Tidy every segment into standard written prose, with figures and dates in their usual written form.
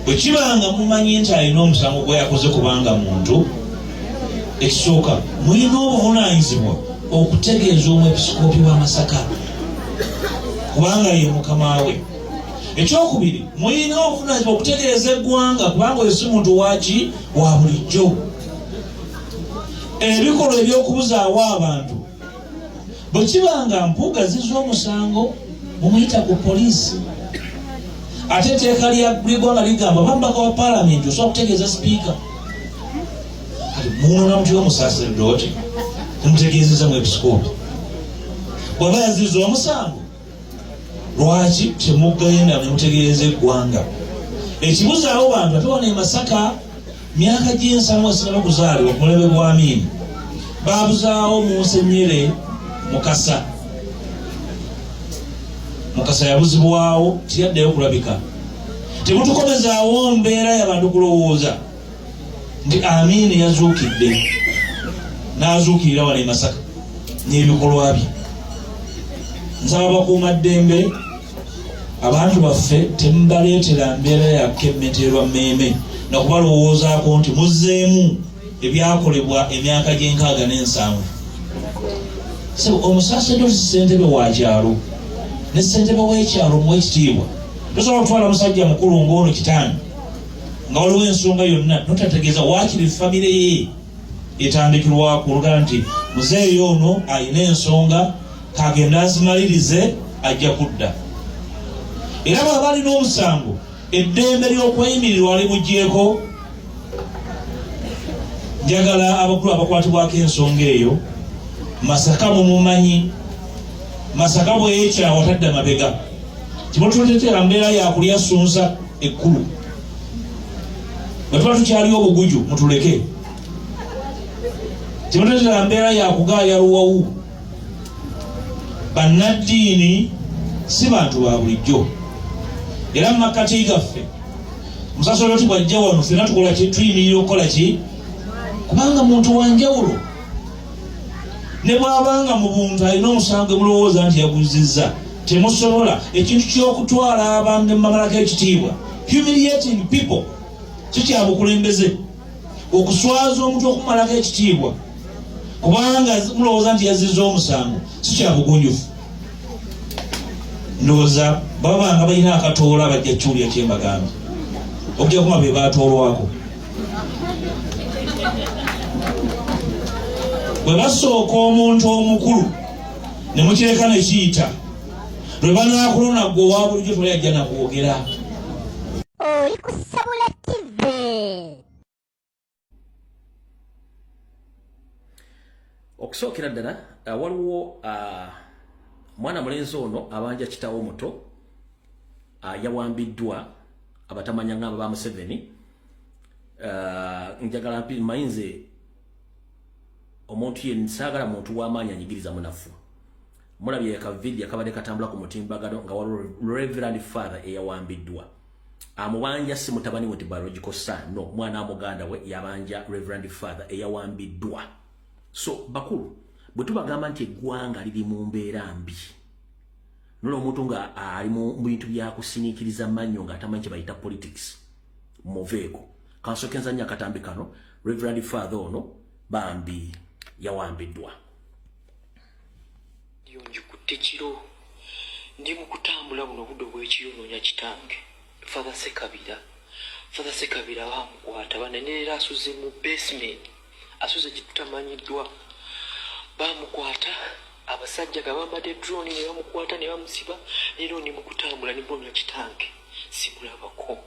Bwekibanga mumanyi nti alina omusango gwe yakoze kubanga muntu, ekisooka mulina obuvunaanyizibwa okutegeeza omwepisikoopi wa Masaka kubanga ye mukama we. Ekyokubiri, mulina obuvunaanyizibwa okutegeeza eggwanga kubanga oyo si muntu waki wa bulijjo. Ebikolwa eby'okubuzaawo abantu bwe kibanga mpuuga z'omusango mumuyita ku poliisi. Ate etteeka ly'eggwanga ligamba bambaka wa paalamenti osobola kutegeeza sipiika. Kati munoona mutya omusaaseredooti temutegeezeza mu episikoopi bw'aba yaziza omusango. Lwaki temugenda ne mutegeeza eggwanga? Ekibuzaawo bantu ate wano e Masaka myaka gy'ensanvu esinaba kuzaalibwa ku mulebe gwa Amin baabuzaawo Monsenyere Mukasa. Mukasa yabuzibwawo tiyaddeyo kulabika. Temutukomezaawo mbeera y'abantu kulowooza nti Amin yazuukidde n'azuukirira wano e Masaka n'ebikolwa bye. Nsaba bakuumaddembe abantu baffe temubaleetera mbeera ya kemmeterwa mmeeme nakubalowoozaako nti muzzeemu ebyakolebwa emyaka g'67. Omusaaseddoti ssentebe wa kyalo ne ssentebe w'ekyalo muwekitiibwa tosobola kutwala musajja mukulu ng'ono kitange nga waliwo ensonga yonna notategeeza waakiri famire ye etandikirwaku olugala nti muzeeyo ono alina ensonga kagenda azimalirize ajja kudda. Era bw'aba alina omusango eddembe ly'okweyimirirwa limugyeko. Njagala abakulu abakwatibwako ensonga eyo Masaka mumumanyi. Masaka bw'eyekyawa tadda mabega. Timutuleetera mbeera yakulya sunsa ekkulu. Bwe tuba tukyali obuguju mutuleke. Timutuleetera mbeera yakugaaya luwawu. Bannaddiini si bantu ba bulijjo. Era mu makkati gaffe Omusaaseredoti bw'ajja wano ffenna tukola ki? Tuyimirira okukola ki? Kubanga muntu wa njawulo. Ne bw'abanga mu buntu alina omusango mulowooza nti yaguzizza temusobola ekintu ky'okutwala abantu ne mumalako ekitiibwa, humiliating people, si kya bukulembeze. Okuswaza omuntu okumalako ekitiibwa kubanga mulowooza nti yazizza omusango si kya bugunjufu. Ndowooza babanga balina akatoola bajja kyulya kyembagambye okujja kuma be baatoolwako. Bwe basooka omuntu omukulu ne mukyeka ne kiyita lwe banaakulona gwe owa bulijjo toli ajja nakwogera. Oli ku Sabula TV. Okusookera ddala waliwo mwana mulenzi ono abanja kitawo muto yawambiddwa abatamanya ngamba ba Museveni. Njagala mayinze omuntu yenna saagala muntu w'amaanyi anyigiriza munafu. Mulabye ka video akabadde katambula ku mutimbagano nga waliwo Reverend Father eyawambiddwa. Amubanja si mutabani we biological son, no, mwana muganda we yabanja Reverend Father eyawambiddwa. So bakulu bwe tubagamba nti eggwanga liri mu mbeera mbi, nolo omuntu nga ali mu bintu bya kusiniikiriza mannyo nga atamanyi kye bayita politics muveeko kansokenza nnyo akatambi kano Reverend Father ono bambi yawambiddwa. Njikutte kiro ndi mu kutambula buno budde bw'ekiro noonya kitange Father Sekabira bamukwata banenerera asuze mu basement asuze gitutamanyiddwa bamukwata abasajja gabambadde drone ne bamukwata ne bamusiba. Leero ndi mu kutambula ne mbona kitange simulabako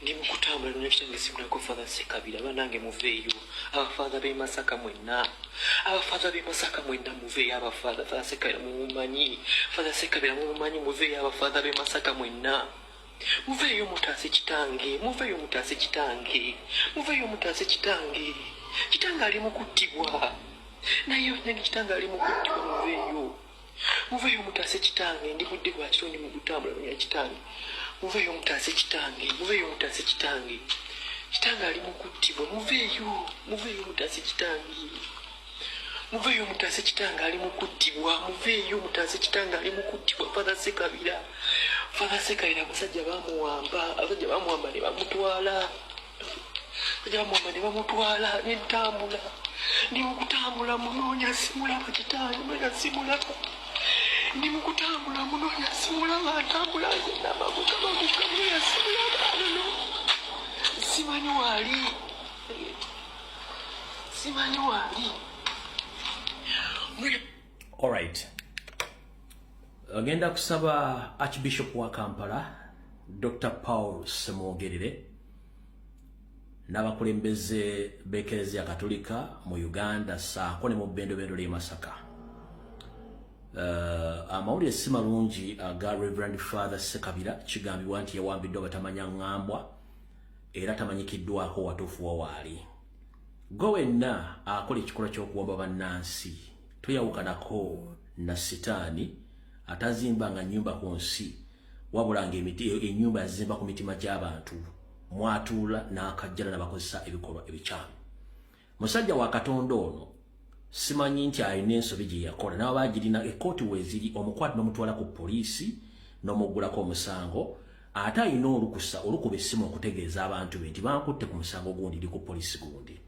ndi mu kutambula noonya kitange simulabako Father Sekabira banange muveeyo abafaza b'e Masaka mwenna muveeyo abafaza Father Sekabira mumumanyi Father Sekabira mumumanyi muveeyo abafaza b'e Masaka mwenna muveeyo mutaase kitange kitange ali mu kuttibwa naye onyeni kitange ali mu kuttibwa muveeyo mutaase kitange ndi budde bwa kiro ndi mu kutambula noonya kitange muveeyo mutaase kitange kitange ali mu kuttibwa muveeyo mutaase kitange ali mu kuttibwa Father Father Sekabira abasajja bamuwamba ne bamutwala. N'entambula. Ndi mukutambula munoonya simulaba kitaawe mwena simulaba. Ndi mukutambula munoonya simulaba atambula n'amaguka mwena simulaba. Simanyi wali. All right. Agenda kusaba Archbishop wa Kampala Dr. Paul Semwogerere n'abakulembeze b'Eklezia Katolika mu Uganda saako ne mu bbendobendo ly'e Masaka. Amawulire si malungi aga Reverend Father Sekabira kigambibwa nti yawambiddwa batamanya ngambwa era tamanyikiddwako watuufu wa waali. Gwe wenna akola ekikolwa ky'okuwamba bannansi toyawukanako na sitaani atazimbanga nnyumba ku nsi wabulanga ennyumba yazimba ku mitima gy'abantu mwatuula n'akajjala n'abakozesa ebikolwa ebikyamu. Musajja wa Katonda ono simanyi nti alina ensobi gye yakola n'aba bagirina ekkooti weeziri omukwate n'omutwala ku poliisi n'omuggulako omusango ate alina olukuba essimu okutegeeza abantu be nti bankutte ku musango gundi eri ku poliisi gundi.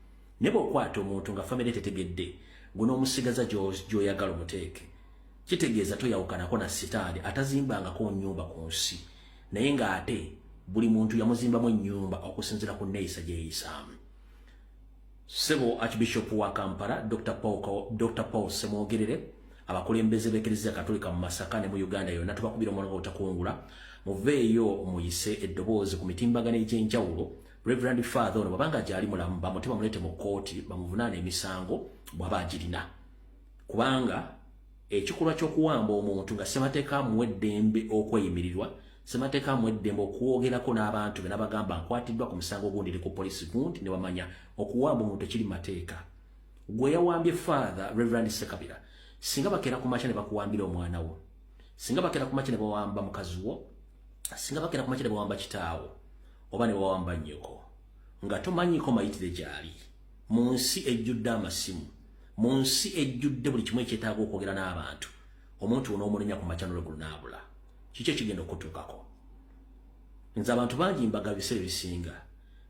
Ne bw'okwata omuntu nga famire tetegedde gw'onoomusigaza gy'oyagala omuteeke kitegeeza toyawukanako na sitaani atazimbangako nnyumba ku nsi naye ng'ate buli muntu yamuzimbamu ennyumba okusinziira ku nneeyisa gye yeeyisaamu. Ssebo Archbishop wa Kampala Dr. Paul Semwogerere abakulembeze b'Eklezia Katolika mu Masaka ne mu Uganda yonna tubakubira omwana obutakungula muveeyo muyise eddoboozi ku mitimbagano egy'enjawulo. Reverend Father ono babanga gyali mulamu bamute bamulete mu kkooti bamuvunaane emisango bw'aba agirina kubanga ekikolwa ky'okuwamba omuntu nga ssemateeka amuwa eddembe okweyimirirwa ssemateeka amuwa eddembe okwogerako n'abantu be n'abagamba nkwatiddwa ku musango gundi eri ku poliisi gundi ne bamanya okuwamba omuntu ekiri mateeka. Gwe yawambye Father Reverend Sekabira singa bakeera ku makya ne bakuwambira omwana wo, singa bakeera ku makya ne bawamba mukazi wo, singa bakeera ku makya ne bawamba kitaawo oba ne bawamba nnyoko nga tomanyiiko mayitire gyali mu nsi ejjudde amasimu, mu nsi ejjudde buli kimu ekyetaaga okwogera n'abantu, omuntu onoomulemya ku makya n'olweggulo n'abula, kiki ekigenda okutuukako? Nze abantu bangi mbaga biseera ebisinga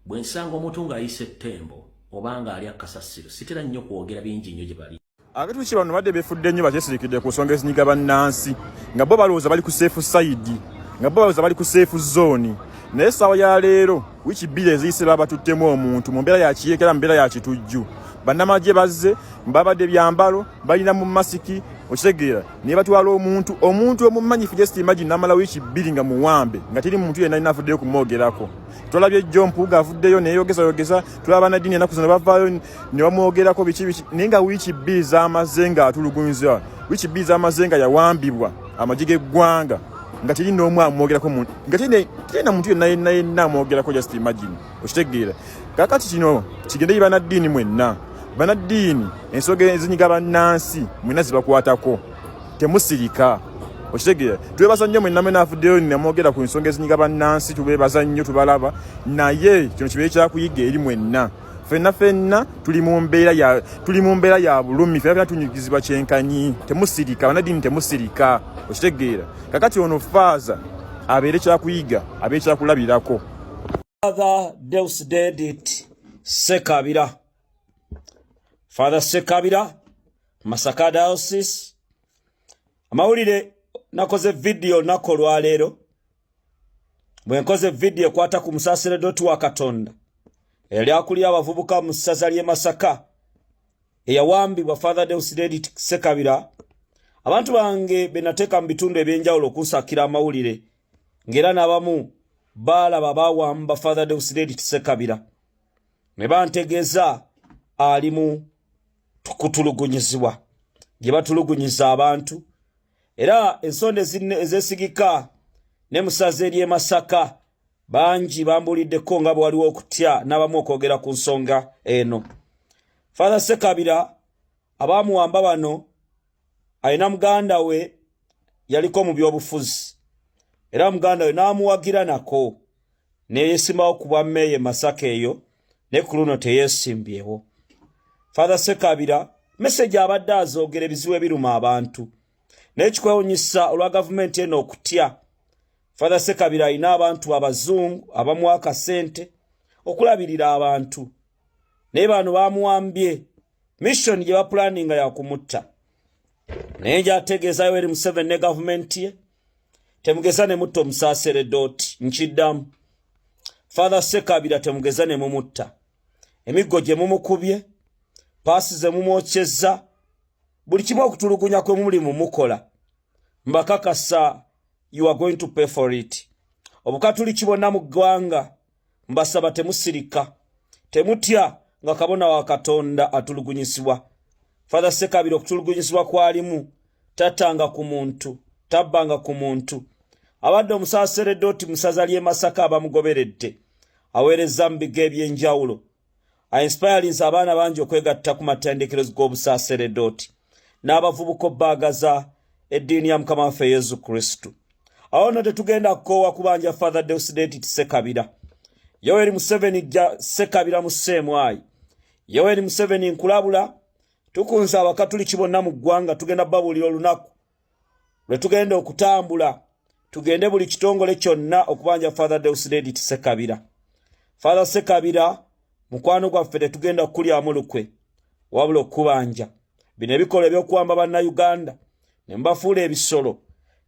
bwe nsanga omuntu ng'ayise ettembo oba ng'ali akasasiro sitera nnyo kwogera bingi nnyo gye bali. Abatuuki bano badde beefudde nnyo bakyesirikidde ku nsonga ezinyiga bannansi nga bo balowooza bali ku safe side, nga bo balowooza bali ku safe zone. Naye essaawa ya leero wiiki bbiri eziyise baba batuttemu omuntu mu mbeera ya kiyeekera, mu mbeera ya kitujju. Bannamagye bazze mbabadde ebyambalo balina mu masiki okitegeera naye batwala omuntu omumanyifu just imagine namala wiiki bbiri nga muwambe nga teri muntu yenna alina afuddeyo kumwogerako. Tulabye John Mpuuga avuddeyo neyeyogeza tulaba banaddiini ennaku zino bavaayo ne bamwogerako biki naye nga wiiki bbiri z'amaze nga atulugunyiza, wiiki bbiri z'amaze nga yawambibwa amagye g'eggwanga nga teri n'omu amwogerako muntu nga teri na muntu yenna amwogerako just imagine okitegeera. Kakati kino kigende banaddiini mwenna, banaddiini ensonga ezinyiga bannansi mwenna zibakwatako temusirika okitegeera. Twebaza nnyo mwenna mwena afuddeyo namwogera ku nsonga ezinyiga bannansi, tubeebaza nnyo tubalaba, naye kino kibeere kyakuyiga eri mwenna. Ffenna tuli mu mbeera ya bulumi, ffenna tunyigizibwa kyenkanyi. Temusirika banaddiini, temusirika okitegeera. Kakati ono Faaza abeere kyakuyiga, abeere kyakulabirako. Father Deusdedit Sekabira. Father Sekabira, Masaka Diocese. Amawulire nakoze video nako lwaleero. Bwe nkoze video kwata ku musaseredoti wa Katonda eri akulira abavubuka mu ssaza ly'e Masaka eyawambibwa Father Deusdedit Sekabira. Abantu bange benateeka mu bitundu ebyenjawulo okunsakira amawulire ng'era n'abamu baalaba baawamba Father Deusdedit Sekabira ne bantegeeza ali mu kutulugunyizibwa gye batulugunyiza abantu, era ensonda ezeesigika ne musaze ery'e Masaka bangi bambuliddeko nga bwe waliwo okutya n'abamu okwogera ku nsonga eno. Father Sekabira abaamuwamba bano alina muganda we yaliko mu byobufuzi, era muganda we n'amuwagira nako neyesimbawo kuba meeye Masaka eyo, ne ku luno teyeesimbyewo. Father Sekabira message abadde azoogera ebizibu ebiruma abantu, naye kikwewunyisa olwa gavumenti eno okutya Father Sekabira ina abantu abazungu abamuwaka sente okulabirira abantu naye bano bamuwambye mission gye bapulaninga ya kumutta naye gyategeeza Yoweri Museveni ne gavumenti ye temugeza ne mutta Omusaseredoti nkiddamu Father Sekabira temugeza ne mumutta emiggo gye mumukubye paasi ze mumwokyezza buli kimu okutulugunya kwe muli mumukola mbakakasa you are going to pay for it obukatuli kibonna mu ggwanga mbasaba temusirika temutya nga kabona wa Katonda atulugunyisibwa Father Sekabira okutulugunyisibwa kwalimu tatanga ku muntu tabbanga ku muntu abadde Omusaseredoti musaza lye Masaka abamugoberedde aweereza mu bigo eby'enjawulo inspirings abaana bangi okwegatta ku matendekero g'Obusaseredoti n'abavubuka baagaza eddiini ya Mukama waffe Yesu Kristo awo no tetugenda kukoowa kubanja Father Deusdedit Sekabira Yoweri Museveni gya Sekabira mu Ssemwayi Yoweri Museveni nkulabula tukunza abakatuliki bonna mu ggwanga tugenda babuulira olunaku lwe tugenda okutambula tugende buli kitongole kyonna okubanja Father Deusdedit Sekabira Father Sekabira mukwano gwaffe tetugenda kukulyamu lukwe wabula okubanja bino ebikola ebyokuwamba bannayuganda ne mbafuula ebisolo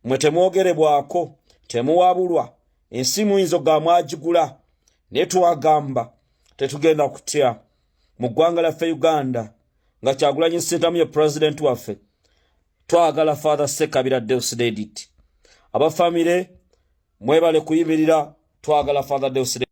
mwe temwogerebwako temuwabulwa ensi muyinza gamwagigula naye twagamba tetugenda kutya mu ggwanga lyaffe Uganda nga Kyagulanyi Ssentamu ye president waffe twagala Father Sekabira Deusdedit abafamile mwebale kuyimirira twagala Father Deusdedit